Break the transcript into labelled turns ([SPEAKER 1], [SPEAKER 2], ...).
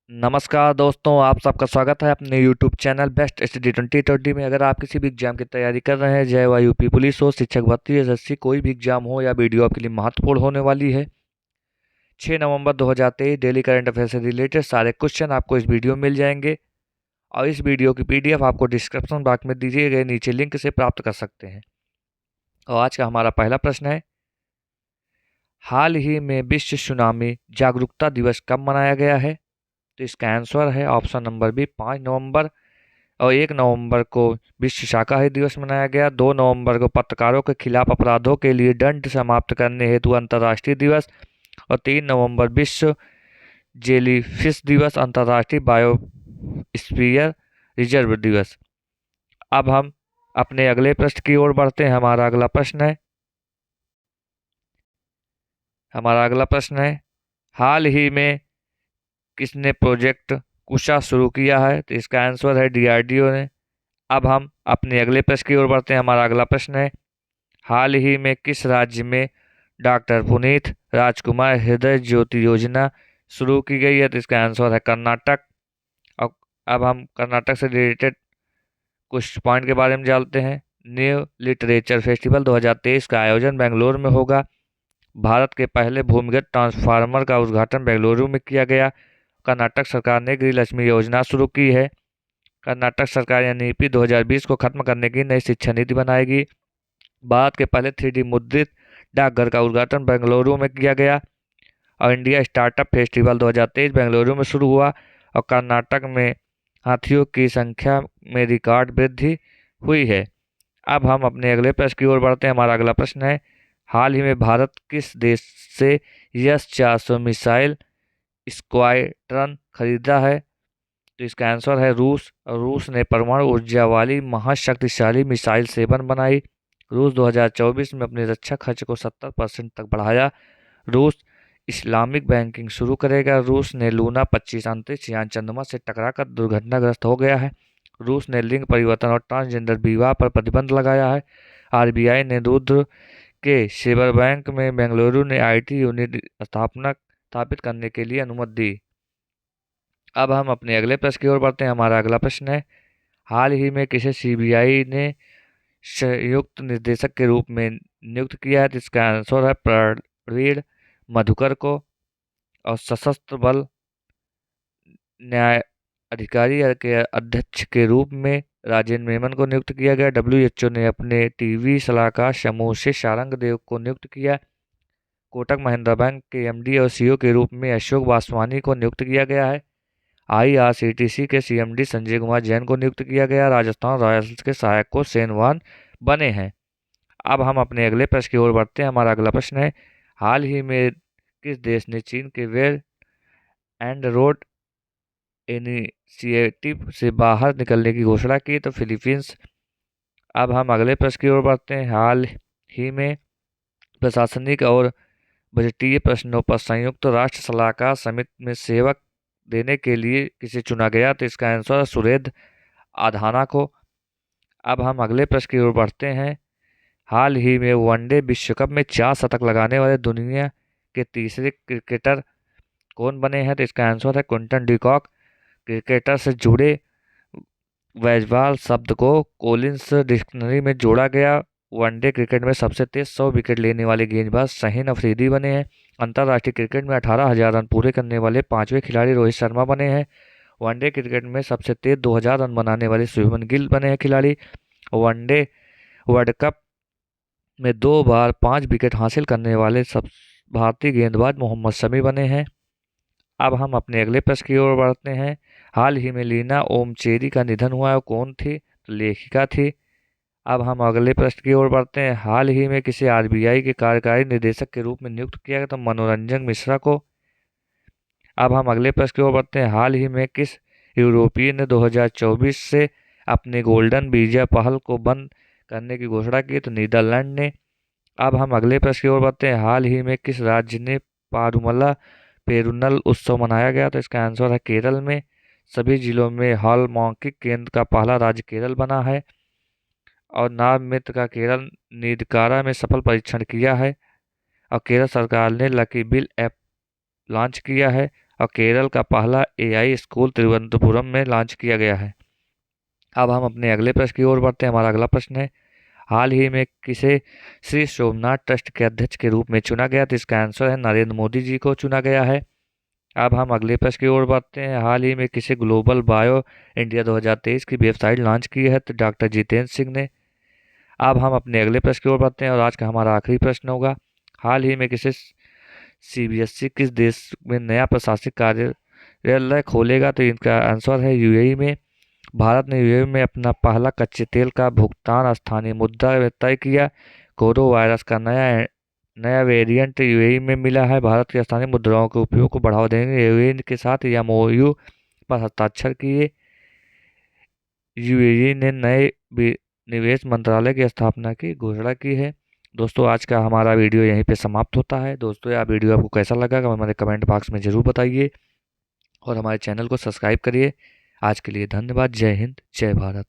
[SPEAKER 1] नमस्कार दोस्तों, आप सबका स्वागत है अपने YouTube चैनल बेस्ट स्टडी 2020 में। अगर आप किसी भी एग्जाम की तैयारी कर रहे हैं, चाहे वह यूपी पुलिस हो, शिक्षक भर्ती, एसएससी, कोई भी एग्जाम हो, या वीडियो आपके लिए महत्वपूर्ण होने वाली है। 6 नवंबर 2023 डेली करंट अफेयर से रिलेटेड सारे क्वेश्चन आपको इस वीडियो में मिल जाएंगे और इस वीडियो की पीडीएफ आपको डिस्क्रिप्शन बॉक्स में दिए गए नीचे लिंक से प्राप्त कर सकते हैं। और आज का हमारा पहला प्रश्न है, हाल ही में विश्व सुनामी जागरूकता दिवस कब मनाया गया है? तो इसका आंसर है ऑप्शन नंबर बी, 5 नवंबर। और 1 नवंबर को विश्व शाकाहारी दिवस मनाया गया। 2 नवंबर को पत्रकारों के खिलाफ अपराधों के लिए दंड समाप्त करने हेतु अंतर्राष्ट्रीय दिवस। और 3 नवंबर विश्व जेलीफिश दिवस, अंतर्राष्ट्रीय बायोस्फीयर रिजर्व दिवस। अब हम अपने अगले प्रश्न की ओर बढ़ते हैं। हमारा अगला प्रश्न है, हाल ही में किसने प्रोजेक्ट कुशा शुरू किया है? तो इसका आंसर है डीआरडीओ ने। अब हम अपने अगले प्रश्न की ओर बढ़ते हैं। हमारा अगला प्रश्न है, हाल ही में किस राज्य में डॉक्टर पुनीत राजकुमार हृदय ज्योति योजना शुरू की गई है? तो इसका आंसर है कर्नाटक। अब अब हम कर्नाटक से रिलेटेड कुछ पॉइंट के बारे में जानते हैं। न्यू लिटरेचर फेस्टिवल 2023 का आयोजन बेंगलुरु में होगा। भारत के पहले भूमिगत ट्रांसफार्मर का उद्घाटन बेंगलुरु में किया गया। कर्नाटक सरकार ने गृहलक्ष्मी योजना शुरू की है। कर्नाटक सरकार यानी ईपी 2020 को खत्म करने की नई शिक्षा नीति बनाएगी। भारत के पहले 3D मुद्रित डाकघर का उद्घाटन बेंगलुरु में किया गया। और इंडिया स्टार्टअप फेस्टिवल 2023 बेंगलुरु में शुरू हुआ। और कर्नाटक में हाथियों की संख्या में रिकॉर्ड वृद्धि हुई है। अब हम अपने अगले प्रश्न की ओर बढ़ते हैं। हमारा अगला प्रश्न है, हाल ही में भारत किस देश से S-400 मिसाइल स्क्वाड्रन खरीदा है? तो इसका आंसर है रूस। और रूस ने परमाणु ऊर्जा वाली महाशक्तिशाली मिसाइल 7 बनाई। रूस 2024 में अपने रक्षा खर्च को 70% तक बढ़ाया। रूस इस्लामिक बैंकिंग शुरू करेगा। रूस ने लूना 25 अंतरिक्ष यान चंद्रमा से टकराकर दुर्घटनाग्रस्त हो गया है। रूस ने लिंग परिवर्तन और ट्रांसजेंडर विवाह पर प्रतिबंध लगाया है। आरबीआई ने रुद्र के सेबर बैंक में बेंगलुरु ने आईटी यूनिट स्थापित करने के लिए अनुमति दी। अब हम अपने अगले प्रश्न की ओर बढ़ते हैं। हमारा अगला प्रश्न है, हाल ही में किसे सीबीआई ने संयुक्त निदेशक के रूप में नियुक्त किया है? तो इसका आंसर है प्रवीण मधुकर को। और सशस्त्र बल न्याय अधिकारी के अध्यक्ष के रूप में राजेंद्र मेमन को नियुक्त किया गया। डब्ल्यूएचओ ने अपने टीवी सलाहकार समूह से शारंग देव को नियुक्त किया। कोटक महिंद्रा बैंक के एमडी और सीईओ के रूप में अशोक वासवानी को नियुक्त किया गया है। आईआरसीटीसी के सीएमडी संजय कुमार जैन को नियुक्त किया गया। राजस्थान रॉयल्स के सहायक को सेनवान बने हैं। अब हम अपने अगले प्रश्न की ओर बढ़ते हैं। हमारा अगला प्रश्न है, हाल ही में किस देश ने चीन के वेल एंड रोड इनिशिएटिव से बाहर निकलने की घोषणा की? तो फिलीपींस। अब हम अगले प्रश्न की ओर बढ़ते हैं। हाल ही में प्रशासनिक और बजटीय प्रश्नों पर संयुक्त राष्ट्र सलाहकार समिति में सेवक देने के लिए किसे चुना गया? तो इसका आंसर है सुरेंद्र आधाना को। अब हम अगले प्रश्न की ओर बढ़ते हैं। हाल ही में वनडे विश्व कप में 4 शतक लगाने वाले दुनिया के तीसरे क्रिकेटर कौन बने हैं? तो इसका आंसर है क्विंटन डिकॉक। क्रिकेटर से जुड़े बैजबॉल शब्द को कोलिंस डिक्शनरी में जोड़ा गया। वनडे क्रिकेट में सबसे तेज 100 विकेट लेने वाले गेंदबाज शाहीन अफरीदी बने हैं। अंतर्राष्ट्रीय क्रिकेट में 18,000 रन पूरे करने वाले 5वें खिलाड़ी रोहित शर्मा बने हैं। वनडे क्रिकेट में सबसे तेज 2,000 रन बनाने वाले शुभमन गिल बने हैं खिलाड़ी। वनडे वर्ल्ड कप में 2 बार 5 विकेट हासिल करने वाले सब भारतीय गेंदबाज मोहम्मद शमी बने हैं। अब हम अपने अगले प्रश्न की ओर बढ़ते हैं। हाल ही में लीना ओमचेरी का निधन हुआ है, कौन थी? तो लेखिका थी। अब हम अगले प्रश्न की ओर बढ़ते हैं। हाल ही में किसी आरबीआई के कार्यकारी निदेशक के रूप में नियुक्त किया गया? तो मनोरंजन मिश्रा को। अब हम अगले प्रश्न की ओर बढ़ते हैं। हाल ही में किस यूरोपीय ने 2024 से अपने गोल्डन वीजा पहल को बंद करने की घोषणा की? तो नीदरलैंड ने। अब हम अगले प्रश्न की ओर बढ़ते हैं। हाल ही में किस राज्य ने पारुमला पेरुनल उत्सव मनाया गया? तो इसका आंसर है केरल में। सभी जिलों में हॉलमार्किंग केंद्र का पहला राज्य केरल बना है। और नाभ मित्र का केरल नीदकारा में सफल परीक्षण किया है। और केरल सरकार ने लकी बिल ऐप लॉन्च किया है। और केरल का पहला AI स्कूल तिरुवनंतपुरम में लॉन्च किया गया है। अब हम अपने अगले प्रश्न की ओर बढ़ते हैं। हमारा अगला प्रश्न है, हाल ही में किसे श्री सोमनाथ ट्रस्ट के अध्यक्ष के रूप में चुना गया? तो इसका आंसर है नरेंद्र मोदी जी को चुना गया है। अब हम अगले प्रश्न की ओर बढ़ते हैं। हाल ही में किसे ग्लोबल बायो इंडिया 2023 की वेबसाइट लॉन्च की है? तो डॉक्टर जितेंद्र सिंह ने। अब हम अपने अगले प्रश्न की ओर बढ़ते हैं और आज का हमारा आखिरी प्रश्न होगा, हाल ही में किसे CBSE किस देश में नया प्रशासनिक कार्यालय खोलेगा? तो इनका आंसर है UAE में। भारत ने UAE में अपना पहला कच्चे तेल का भुगतान स्थानीय मुद्रा में तय किया। कोरोना वायरस का नया वेरिएंट UAE में मिला है। भारत की स्थानीय मुद्राओं के उपयोग को बढ़ावा देने UAE के साथ MOU पर हस्ताक्षर किए। UAE ने नए निवेश मंत्रालय की स्थापना की घोषणा की है। दोस्तों, आज का हमारा वीडियो यहीं पे समाप्त होता है। दोस्तों, यह वीडियो आपको कैसा लगा हमारे कमेंट बॉक्स में ज़रूर बताइए और हमारे चैनल को सब्सक्राइब करिए। आज के लिए धन्यवाद। जय हिंद, जय भारत।